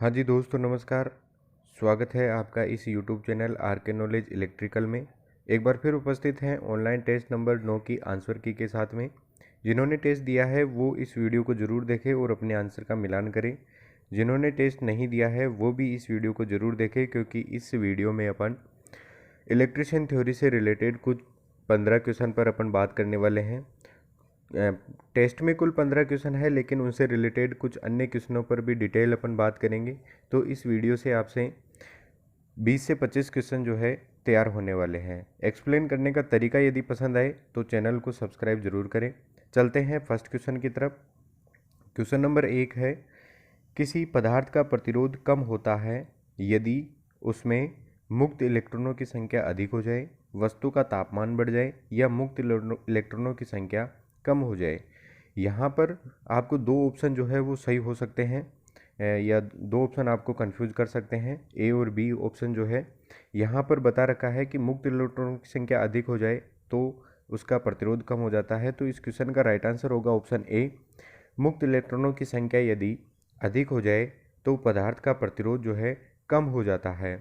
हाँ जी दोस्तों, नमस्कार। स्वागत है आपका इस यूट्यूब चैनल आर के नॉलेज इलेक्ट्रिकल में। एक बार फिर उपस्थित हैं ऑनलाइन टेस्ट नंबर 9 की आंसर की के साथ में। जिन्होंने टेस्ट दिया है वो इस वीडियो को ज़रूर देखें और अपने आंसर का मिलान करें। जिन्होंने टेस्ट नहीं दिया है वो भी इस वीडियो को ज़रूर देखें, क्योंकि इस वीडियो में अपन इलेक्ट्रिशियन थ्योरी से रिलेटेड कुछ 15 क्वेश्चन पर अपन बात करने वाले हैं। टेस्ट में कुल 15 क्वेश्चन है, लेकिन उनसे रिलेटेड कुछ अन्य क्वेश्चनों पर भी डिटेल अपन बात करेंगे। तो इस वीडियो से आपसे 20 से 25 क्वेश्चन जो है तैयार होने वाले हैं। एक्सप्लेन करने का तरीका यदि पसंद आए तो चैनल को सब्सक्राइब जरूर करें। चलते हैं फर्स्ट क्वेश्चन की तरफ। क्वेश्चन नंबर 1 है, किसी पदार्थ का प्रतिरोध कम होता है यदि उसमें मुक्त इलेक्ट्रॉनों की संख्या अधिक हो जाए, वस्तु का तापमान बढ़ जाए या मुक्त इलेक्ट्रॉनों की संख्या कम हो जाए। यहाँ पर आपको दो ऑप्शन जो है वो सही हो सकते हैं, या दो ऑप्शन आपको कंफ्यूज कर सकते हैं। ए और बी ऑप्शन जो है यहाँ पर बता रखा है कि मुक्त इलेक्ट्रॉनों की संख्या अधिक हो जाए तो उसका प्रतिरोध कम हो जाता है। तो इस क्वेश्चन का राइट आंसर होगा ऑप्शन ए। मुक्त इलेक्ट्रॉनों की संख्या यदि अधिक हो जाए तो पदार्थ का प्रतिरोध जो है कम हो जाता है।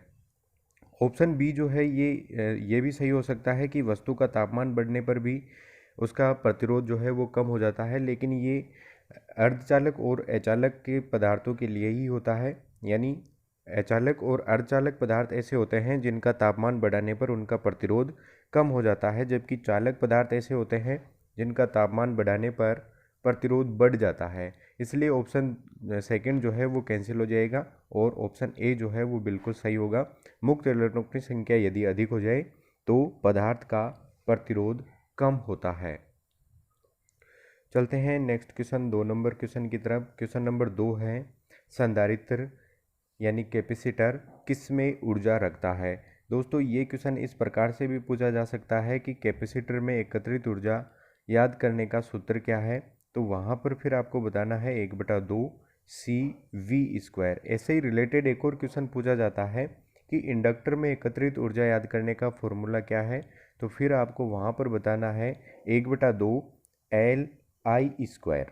ऑप्शन बी जो है ये भी सही हो सकता है कि वस्तु का तापमान बढ़ने पर भी उसका प्रतिरोध जो है वो कम हो जाता है, लेकिन ये अर्धचालक और अचालक के पदार्थों के लिए ही होता है। यानी अचालक और अर्धचालक पदार्थ ऐसे होते हैं जिनका तापमान बढ़ाने पर उनका प्रतिरोध कम हो जाता है, जबकि चालक पदार्थ ऐसे होते हैं जिनका तापमान बढ़ाने पर प्रतिरोध बढ़ जाता है। इसलिए ऑप्शन सेकंड जो है वो कैंसिल हो जाएगा और ऑप्शन ए जो है वो बिल्कुल सही होगा। मुक्त इलेक्ट्रॉनों की संख्या यदि अधिक हो जाए तो पदार्थ का प्रतिरोध कम होता है। चलते हैं नेक्स्ट क्वेश्चन, 2 नंबर क्वेश्चन की तरफ। क्वेश्चन नंबर 2 है, संधारित्र यानी कैपेसिटर किस में ऊर्जा रखता है। दोस्तों ये क्वेश्चन इस प्रकार से भी पूछा जा सकता है कि कैपेसिटर में एकत्रित ऊर्जा याद करने का सूत्र क्या है। तो वहाँ पर फिर आपको बताना है 1/2 CV²। ऐसे ही रिलेटेड एक और क्वेश्चन पूछा जाता है कि इंडक्टर में एकत्रित ऊर्जा याद करने का फॉर्मूला क्या है। तो फिर आपको वहाँ पर बताना है 1/2 LI²।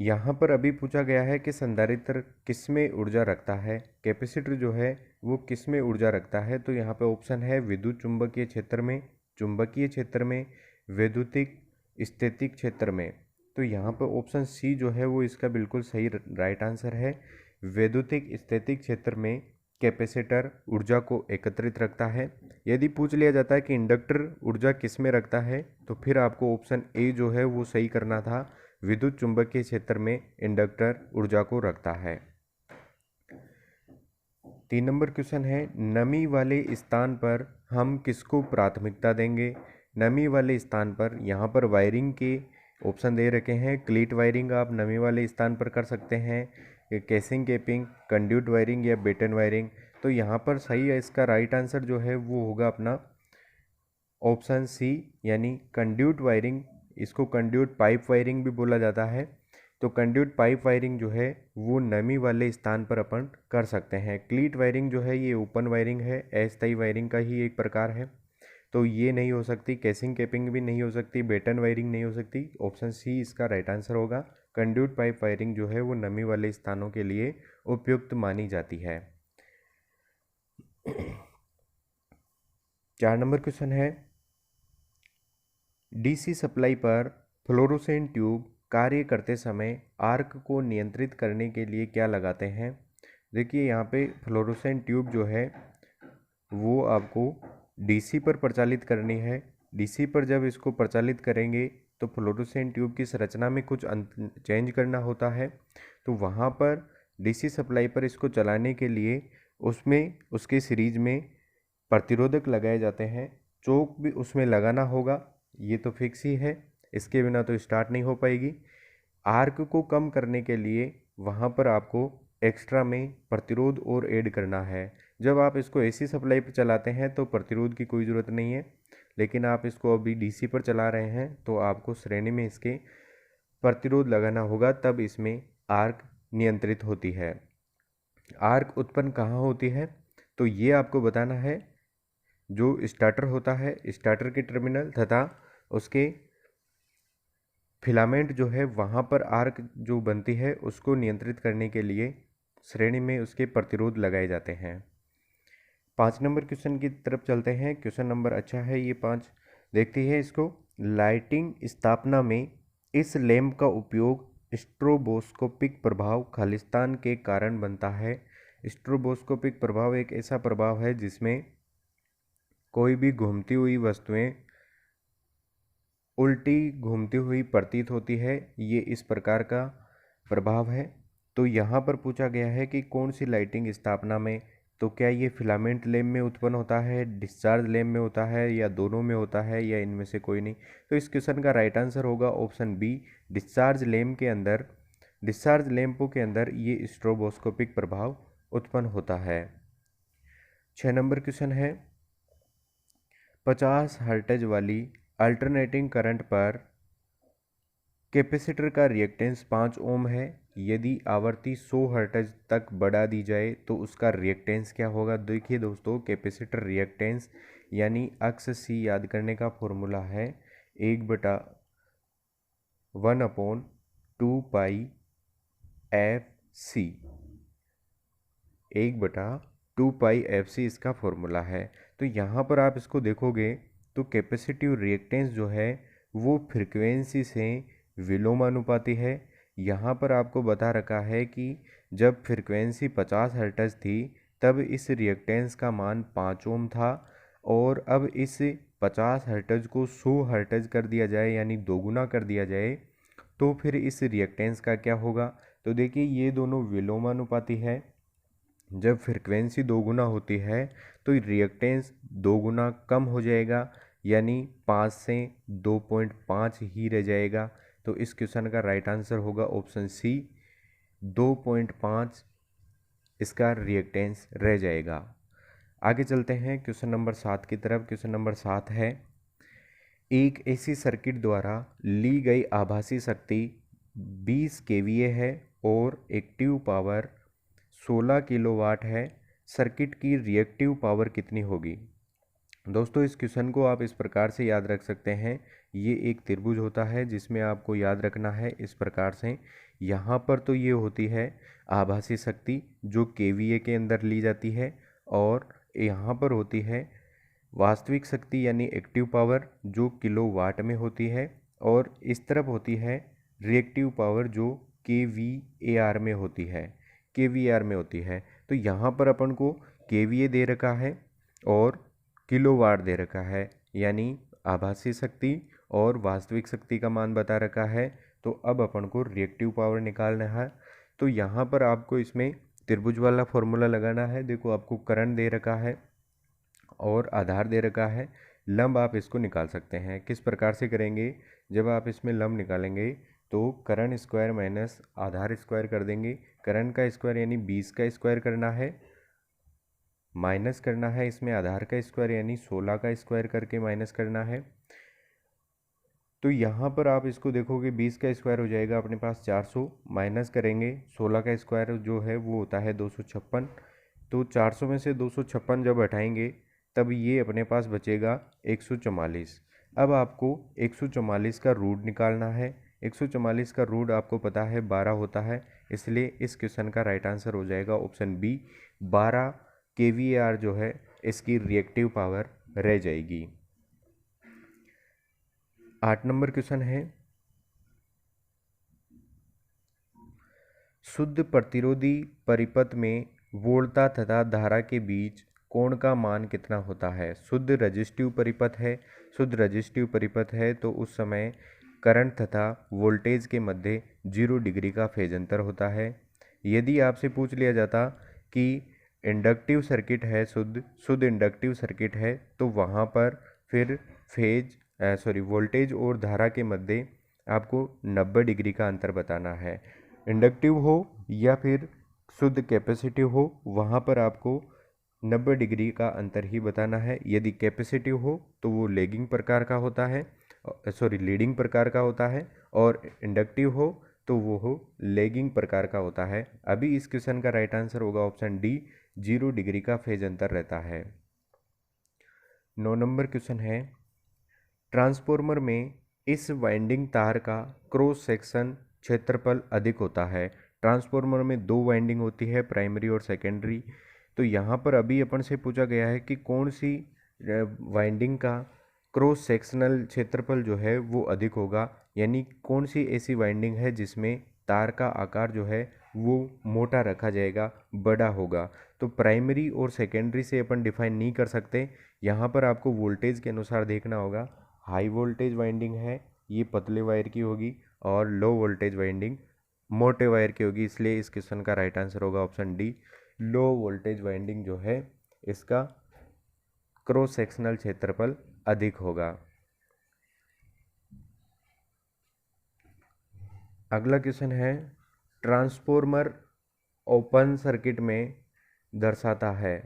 यहाँ पर अभी पूछा गया है कि संधारित्र किस में ऊर्जा रखता है, कैपेसिटर जो है वो किस में ऊर्जा रखता है। तो यहाँ पे ऑप्शन है विद्युत चुंबकीय क्षेत्र में, चुंबकीय क्षेत्र में, वैद्युतिक स्थैतिक क्षेत्र में। तो यहाँ पर ऑप्शन सी जो है वो इसका बिल्कुल सही राइट आंसर है। वैद्युतिक स्थैतिक क्षेत्र में कैपेसिटर ऊर्जा को एकत्रित रखता है। यदि पूछ लिया जाता है कि इंडक्टर ऊर्जा किस में रखता है तो फिर आपको ऑप्शन ए जो है वो सही करना था। विद्युत चुंबकीय क्षेत्र में इंडक्टर ऊर्जा को रखता है। 3 नंबर क्वेश्चन है, नमी वाले स्थान पर हम किसको प्राथमिकता देंगे। नमी वाले स्थान पर यहाँ पर वायरिंग के ऑप्शन दे रखे हैं। क्लीट वायरिंग आप नमी वाले स्थान पर कर सकते हैं, केसिंग केपिंग, कंड्यूट वायरिंग या बेटन वायरिंग। तो यहाँ पर सही है, इसका राइट आंसर जो है वो होगा अपना ऑप्शन सी, यानी कंड्यूट वायरिंग। इसको कंड्यूट पाइप वायरिंग भी बोला जाता है। तो कंड्यूट पाइप वायरिंग जो है वो नमी वाले स्थान पर अपन कर सकते हैं। क्लीट वायरिंग जो है ये ओपन वायरिंग है, अस्थायी वायरिंग का ही एक प्रकार है। तो ये नहीं हो सकती, केसिंग केपिंग भी नहीं हो सकती, बेटन वायरिंग नहीं हो सकती। ऑप्शन सी इसका राइट आंसर होगा। कंड्यूट पाइप वायरिंग जो है वो नमी वाले स्थानों के लिए उपयुक्त मानी जाती है। 4 नंबर क्वेश्चन है, डीसी सप्लाई पर फ्लोरोसेंट ट्यूब कार्य करते समय आर्क को नियंत्रित करने के लिए क्या लगाते हैं। देखिए यहाँ पे फ्लोरोसेंट ट्यूब जो है वो आपको डीसी पर प्रचालित करनी है। डीसी पर जब इसको प्रचालित करेंगे तो फ्लोरोसेंट ट्यूब की संरचना में कुछ चेंज करना होता है। तो वहाँ पर डीसी सप्लाई पर इसको चलाने के लिए उसमें उसके सीरीज में प्रतिरोधक लगाए जाते हैं। चोक भी उसमें लगाना होगा, ये तो फिक्स ही है, इसके बिना तो स्टार्ट नहीं हो पाएगी। आर्क को कम करने के लिए वहाँ पर आपको एक्स्ट्रा में प्रतिरोध और ऐड करना है। जब आप इसको एसी सप्लाई पर चलाते हैं तो प्रतिरोध की कोई ज़रूरत नहीं है, लेकिन आप इसको अभी डीसी पर चला रहे हैं तो आपको श्रेणी में इसके प्रतिरोध लगाना होगा, तब इसमें आर्क नियंत्रित होती है। आर्क उत्पन्न कहाँ होती है तो ये आपको बताना है। जो स्टार्टर होता है, स्टार्टर के टर्मिनल तथा उसके फिलामेंट जो है वहाँ पर आर्क जो बनती है उसको नियंत्रित करने के लिए श्रेणी में उसके प्रतिरोध लगाए जाते हैं। 5 नंबर क्वेश्चन की तरफ चलते हैं। क्वेश्चन नंबर अच्छा है ये 5, देखते हैं इसको। लाइटिंग स्थापना में इस लैंप का उपयोग स्ट्रोबोस्कोपिक प्रभाव खालिस्तान के कारण बनता है। स्ट्रोबोस्कोपिक प्रभाव एक ऐसा प्रभाव है जिसमें कोई भी घूमती हुई वस्तुएं उल्टी घूमती हुई प्रतीत होती है, ये इस प्रकार का प्रभाव है। तो यहाँ पर पूछा गया है कि कौन सी लाइटिंग स्थापना में, तो क्या ये फिलामेंट लैंप में उत्पन्न होता है, डिस्चार्ज लैंप में होता है, या दोनों में होता है, या इनमें से कोई नहीं। तो इस क्वेश्चन का राइट आंसर होगा ऑप्शन बी, डिस्चार्ज लैंप के अंदर, डिस्चार्ज लैंपों के अंदर ये स्ट्रोबोस्कोपिक प्रभाव उत्पन्न होता है। 6 नंबर क्वेश्चन है, 50 हर्ट्ज वाली अल्टरनेटिंग करंट पर कैपेसिटर का रिएक्टेंस 5 ओम है। यदि आवृत्ति 100 हर्ट्ज तक बढ़ा दी जाए तो उसका रिएक्टेंस क्या होगा। देखिए दोस्तों, कैपेसिटर रिएक्टेंस यानी अक्स सी याद करने का फॉर्मूला है 1/1/2 पाई एफ सी, 1/2 पाई एफ सी इसका फॉर्मूला है। तो यहाँ पर आप इसको देखोगे तो कैपेसिटिव रिएक्टेंस जो है वो फ्रीक्वेंसी से विलोमानुपाती है। यहाँ पर आपको बता रखा है कि जब फ्रीक्वेंसी 50 हर्ट्ज थी तब इस रिएक्टेंस का मान 5 ओम था, और अब इस 50 हर्ट्ज को 100 हर्ट्ज कर दिया जाए यानी दोगुना कर दिया जाए तो फिर इस रिएक्टेंस का क्या होगा। तो देखिए ये दोनों विलोमानुपाती है। जब फ्रीक्वेंसी दोगुना होती है तो रिएक्टेंस दोगुना कम हो जाएगा, यानी 5 से 2.5 ही रह जाएगा। तो इस क्वेश्चन का राइट आंसर होगा ऑप्शन सी, 2.5 इसका रिएक्टेंस रह जाएगा। आगे चलते हैं क्वेश्चन नंबर 7 की तरफ। क्वेश्चन नंबर 7 है, एक ऐसी सर्किट द्वारा ली गई आभासी शक्ति 20 केवीए है और एक्टिव पावर 16 किलोवाट है। सर्किट की रिएक्टिव पावर कितनी होगी। दोस्तों इस क्वेश्चन को आप इस प्रकार से याद रख सकते हैं। ये एक त्रिभुज होता है जिसमें आपको याद रखना है इस प्रकार से। यहाँ पर तो ये होती है आभासी शक्ति जो केवीए के अंदर ली जाती है, और यहाँ पर होती है वास्तविक शक्ति यानी एक्टिव पावर जो किलोवाट में होती है, और इस तरफ होती है रिएक्टिव पावर जो केवीएआर में होती है, केवीआर में होती है। तो यहाँ पर अपन को केवीए दे रखा है और किलोवाट दे रखा है, यानी आभासी शक्ति और वास्तविक शक्ति का मान बता रखा है। तो अब अपन को रिएक्टिव पावर निकालना है। तो यहाँ पर आपको इसमें त्रिभुज वाला फॉर्मूला लगाना है। देखो आपको करंट दे रखा है और आधार दे रखा है, लंब आप इसको निकाल सकते हैं। किस प्रकार से करेंगे, जब आप इसमें लंब निकालेंगे तो करंट स्क्वायर माइनस आधार स्क्वायर कर देंगे। करंट का स्क्वायर यानी 20 का स्क्वायर करना है, माइनस करना है इसमें आधार का स्क्वायर यानी 16 का स्क्वायर करके माइनस करना है। तो यहाँ पर आप इसको देखोगे 20 का स्क्वायर हो जाएगा अपने पास 400, माइनस करेंगे 16 का स्क्वायर जो है वो होता है 256। तो 400 में से 256 जब हटाएंगे तब ये अपने पास बचेगा 144। अब आपको 144 का रूट निकालना है। 144 का रूट आपको पता है 12 होता है, इसलिए इस क्वेश्चन का राइट आंसर हो जाएगा ऑप्शन बी, 12 केवीआर जो है इसकी रिएक्टिव पावर रह जाएगी। 8 नंबर क्वेश्चन है, शुद्ध प्रतिरोधी परिपथ में वोल्टता तथा धारा के बीच कोण का मान कितना होता है। शुद्ध रेजिस्टिव परिपथ है, शुद्ध रेजिस्टिव परिपथ है तो उस समय करंट तथा वोल्टेज के मध्य 0 डिग्री का फेज अंतर होता है। यदि आपसे पूछ लिया जाता कि इंडक्टिव सर्किट है, शुद्ध इंडक्टिव सर्किट है, तो वहाँ पर फिर वोल्टेज और धारा के मध्य आपको 90 डिग्री का अंतर बताना है। इंडक्टिव हो या फिर शुद्ध कैपेसिटिव हो, वहाँ पर आपको 90 डिग्री का अंतर ही बताना है। यदि कैपेसिटिव हो तो वो लीडिंग प्रकार का होता है, और इंडक्टिव हो तो वो हो लैगिंग प्रकार का होता है। अभी इस क्वेश्चन का राइट आंसर होगा ऑप्शन डी, 0 डिग्री का फेज अंतर रहता है। 9 नंबर क्वेश्चन है, ट्रांसफॉर्मर में इस वाइंडिंग तार का क्रॉस सेक्शन क्षेत्रफल अधिक होता है। ट्रांसफार्मर में दो वाइंडिंग होती है, प्राइमरी और सेकेंडरी। तो यहाँ पर अभी अपन से पूछा गया है कि कौन सी वाइंडिंग का क्रॉस सेक्शनल क्षेत्रफल जो है वो अधिक होगा, यानी कौन सी ऐसी वाइंडिंग है जिसमें तार का आकार जो है वो मोटा रखा जाएगा, बड़ा होगा। तो प्राइमरी और सेकेंडरी से अपन डिफाइन नहीं कर सकते, यहाँ पर आपको वोल्टेज के अनुसार देखना होगा। हाई वोल्टेज वाइंडिंग है ये पतले वायर की होगी, और लो वोल्टेज वाइंडिंग मोटे वायर की होगी, इसलिए इस क्वेश्चन का राइट आंसर होगा option D. Low voltage winding जो है इसका क्रॉस सेक्शनल क्षेत्रफल अधिक होगा। अगला क्वेश्चन है, ट्रांसफॉर्मर ओपन सर्किट में दर्शाता है।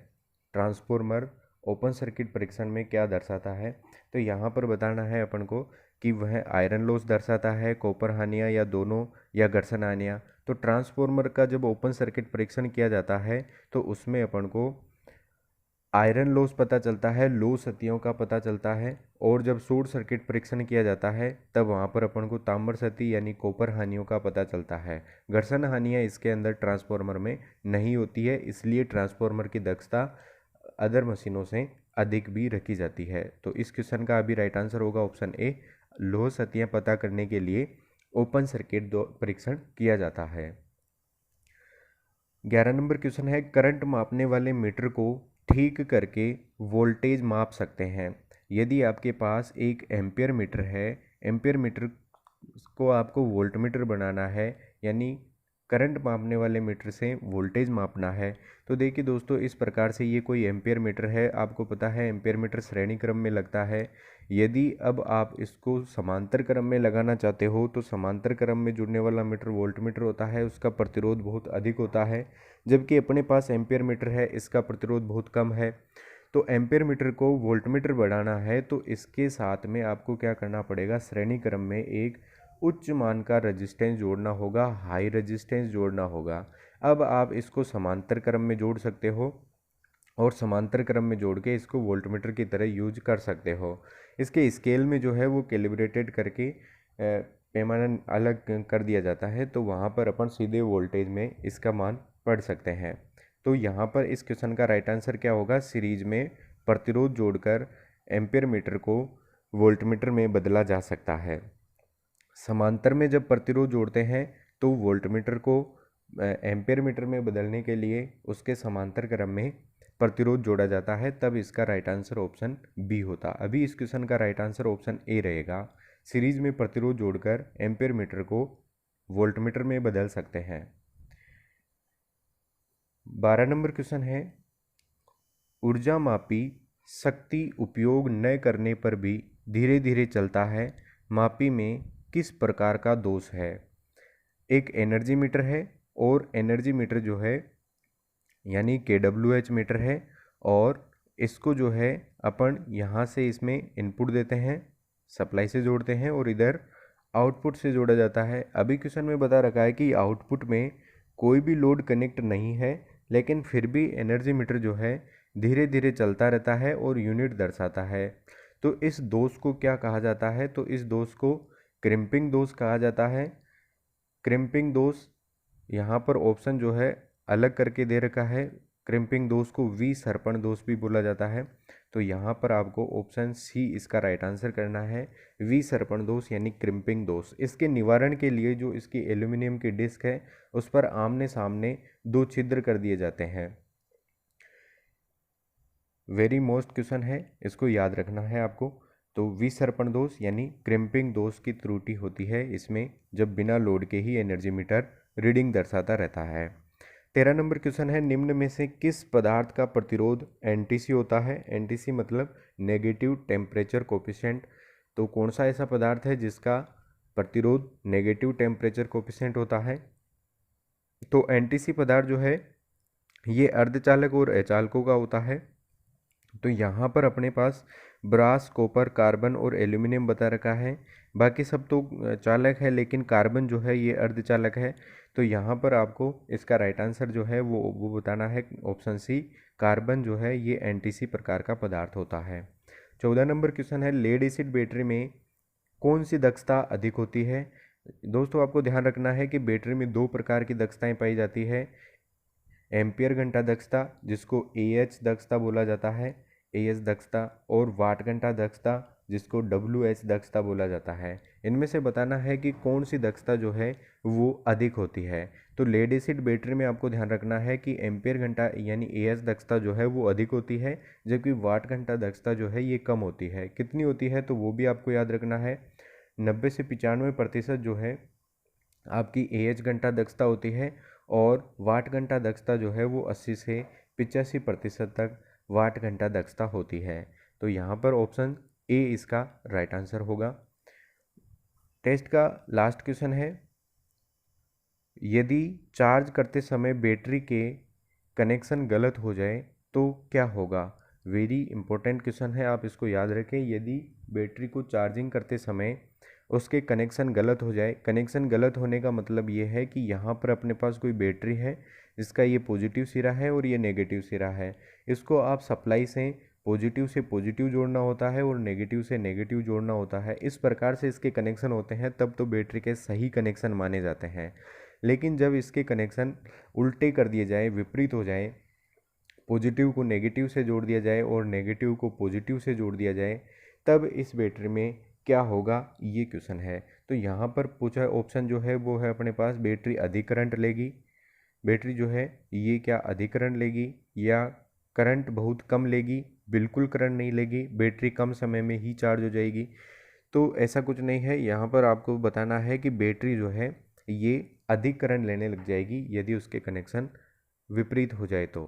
ट्रांसफॉर्मर ओपन सर्किट परीक्षण में क्या दर्शाता है? तो यहाँ पर बताना है अपन को कि वह आयरन लॉस दर्शाता है, कॉपर हानियाँ, या दोनों, या घर्षण हानियाँ। तो ट्रांसफॉर्मर का जब ओपन सर्किट परीक्षण किया जाता है तो उसमें अपन को आयरन लॉस पता चलता है, लो सतियों का पता चलता है, और जब शॉर्ट सर्किट परीक्षण किया जाता है तब वहाँ पर अपन को ताम्र सती यानी कॉपर हानियों का पता चलता है। घर्षण हानियाँ इसके अंदर ट्रांसफार्मर में नहीं होती है, इसलिए ट्रांसफार्मर की दक्षता अदर मशीनों से अधिक भी रखी जाती है। तो इस क्वेश्चन का अभी राइट आंसर होगा ऑप्शन ए। लोह सतियाँ पता करने के लिए ओपन सर्किट परीक्षण किया जाता है। 11 नंबर क्वेश्चन है, करंट मापने वाले मीटर को ठीक करके वोल्टेज माप सकते हैं। यदि आपके पास एक एम्पियर मीटर है, एम्पियर मीटर को आपको वोल्टमीटर बनाना है, यानी करंट मापने वाले मीटर से वोल्टेज मापना है। तो देखिए दोस्तों, इस प्रकार से ये कोई एम्पियर मीटर है, आपको पता है एम्पियर मीटर श्रेणी क्रम में लगता है। यदि अब आप इसको समांतर क्रम में लगाना चाहते हो तो समांतर क्रम में जुड़ने वाला मीटर वोल्टमीटर होता है, उसका प्रतिरोध बहुत अधिक होता है, जबकि अपने पास एम्पियर मीटर है, इसका प्रतिरोध बहुत कम है। तो एम्पियर मीटर को वोल्टमीटर बढ़ाना है तो इसके साथ में आपको क्या करना पड़ेगा, श्रेणी क्रम में एक उच्च मान का रेजिस्टेंस जोड़ना होगा, हाई रेजिस्टेंस जोड़ना होगा। अब आप इसको समांतर क्रम में जोड़ सकते हो और समांतर क्रम में जोड़ के इसको वोल्टमीटर की तरह यूज कर सकते हो। इसके स्केल में जो है वो कैलिब्रेटेड करके पैमाना अलग कर दिया जाता है, तो वहाँ पर अपन सीधे वोल्टेज में इसका मान पढ़ सकते हैं। तो यहाँ पर इस क्वेश्चन का राइट आंसर क्या होगा, सीरीज में प्रतिरोध जोड़कर एम्पियर मीटर को वोल्टमीटर में बदला जा सकता है। समांतर में जब प्रतिरोध जोड़ते हैं तो वोल्टमीटर को एम्पियर मीटर में बदलने के लिए उसके समांतर क्रम में प्रतिरोध जोड़ा जाता है, तब इसका राइट आंसर ऑप्शन बी होता। अभी इस क्वेश्चन का राइट आंसर ऑप्शन ए रहेगा। सीरीज में प्रतिरोध जोड़कर एम्पियर मीटर को वोल्टमीटर में बदल सकते हैं। 12 नंबर क्वेश्चन है, ऊर्जा मापी शक्ति उपयोग न करने पर भी धीरे धीरे चलता है, मापी में किस प्रकार का दोष है? एक एनर्जी मीटर है, और एनर्जी मीटर जो है यानी KWH मीटर है, और इसको जो है अपन यहाँ से इसमें इनपुट देते हैं, सप्लाई से जोड़ते हैं, और इधर आउटपुट से जोड़ा जाता है। अभी क्वेश्चन में बता रखा है कि आउटपुट में कोई भी लोड कनेक्ट नहीं है, लेकिन फिर भी एनर्जी मीटर जो है धीरे धीरे चलता रहता है और यूनिट दर्शाता है। तो इस दोष को क्या कहा जाता है? तो इस दोष को क्रिम्पिंग दोष कहा जाता है। क्रिम्पिंग दोष यहाँ पर ऑप्शन जो है अलग करके दे रखा है। क्रिम्पिंग दोष को विसर्पण दोष भी बोला जाता है। तो यहाँ पर आपको ऑप्शन सी इसका राइट आंसर करना है, विसर्पण दोष यानी क्रिम्पिंग दोष। इसके निवारण के लिए जो इसकी एल्यूमिनियम की डिस्क है उस पर आमने सामने दो छिद्र कर दिए जाते हैं। वेरी मोस्ट क्वेश्चन है, इसको याद रखना है आपको। तो विसर्पण दोष यानी क्रिम्पिंग दोष की त्रुटि होती है इसमें, जब बिना लोड के ही एनर्जी मीटर रीडिंग दर्शाता रहता है। 13 नंबर क्वेश्चन है, निम्न में से किस पदार्थ का प्रतिरोध NTC होता है? NTC मतलब नेगेटिव टेम्परेचर कोफिशिएंट। तो कौन सा ऐसा पदार्थ है जिसका प्रतिरोध नेगेटिव टेम्परेचर कोफिशिएंट होता है? तो NTC पदार्थ जो है ये अर्धचालक और अचालकों का होता है। तो यहाँ पर अपने पास ब्रास, कॉपर, कार्बन और एल्यूमिनियम बता रखा है। बाकी सब तो चालक है, लेकिन कार्बन जो है ये अर्धचालक है। तो यहाँ पर आपको इसका राइट आंसर जो है वो बताना है, ऑप्शन सी। कार्बन जो है ये NTC प्रकार का पदार्थ होता है। 14 नंबर क्वेश्चन है, लेड एसिड बैटरी में कौन सी दक्षता अधिक होती है? दोस्तों आपको ध्यान रखना है कि बैटरी में दो प्रकार की दक्षताएं पाई जाती है। एम्पियर घंटा दक्षता, जिसको AH दक्षता बोला जाता है, AH दक्षता, और वाट घंटा दक्षता, जिसको WH दक्षता बोला जाता है। इनमें से बताना है कि कौन सी दक्षता जो है वो अधिक होती है। तो लेड एसिड बैटरी में आपको ध्यान रखना है कि एम्पियर घंटा यानी AH दक्षता जो है वो अधिक होती है, जबकि वाट घंटा दक्षता जो है ये कम होती है। कितनी होती है तो वो भी आपको याद रखना है। 90 से 95% जो है आपकी AH घंटा दक्षता होती है, और वाट घंटा दक्षता जो है वो 80 से 85% तक वाट घंटा दक्षता होती है। तो यहाँ पर ऑप्शन ए इसका राइट आंसर होगा। टेस्ट का लास्ट क्वेश्चन है, यदि चार्ज करते समय बैटरी के कनेक्शन गलत हो जाए तो क्या होगा? वेरी इंपॉर्टेंट क्वेश्चन है, आप इसको याद रखें। यदि बैटरी को चार्जिंग करते समय उसके कनेक्शन गलत हो जाए, कनेक्शन गलत होने का मतलब ये है कि यहाँ पर अपने पास कोई बैटरी है, इसका ये पॉजिटिव सिरा है और ये नेगेटिव सिरा है। इसको आप सप्लाई से पॉजिटिव जोड़ना होता है और नेगेटिव से नेगेटिव जोड़ना होता है। इस प्रकार से इसके कनेक्शन होते हैं, तब तो बैटरी के सही कनेक्शन माने जाते हैं। लेकिन जब इसके कनेक्शन उल्टे कर दिए जाए, विपरीत हो जाए, पॉजिटिव को नेगेटिव से जोड़ दिया जाए और नेगेटिव को पॉजिटिव से जोड़ दिया जाए, तब इस बैटरी में क्या होगा, ये क्वेश्चन है। तो यहाँ पर पूछा ऑप्शन जो है वो है अपने पास, बैटरी अधिक करंट लेगी, बैटरी जो है ये क्या अधिक करंट लेगी, या करंट बहुत कम लेगी, बिल्कुल करंट नहीं लेगी, बैटरी कम समय में ही चार्ज हो जाएगी। तो ऐसा कुछ नहीं है, यहाँ पर आपको बताना है कि बैटरी जो है ये अधिक करंट लेने लग जाएगी यदि उसके कनेक्शन विपरीत हो जाए तो।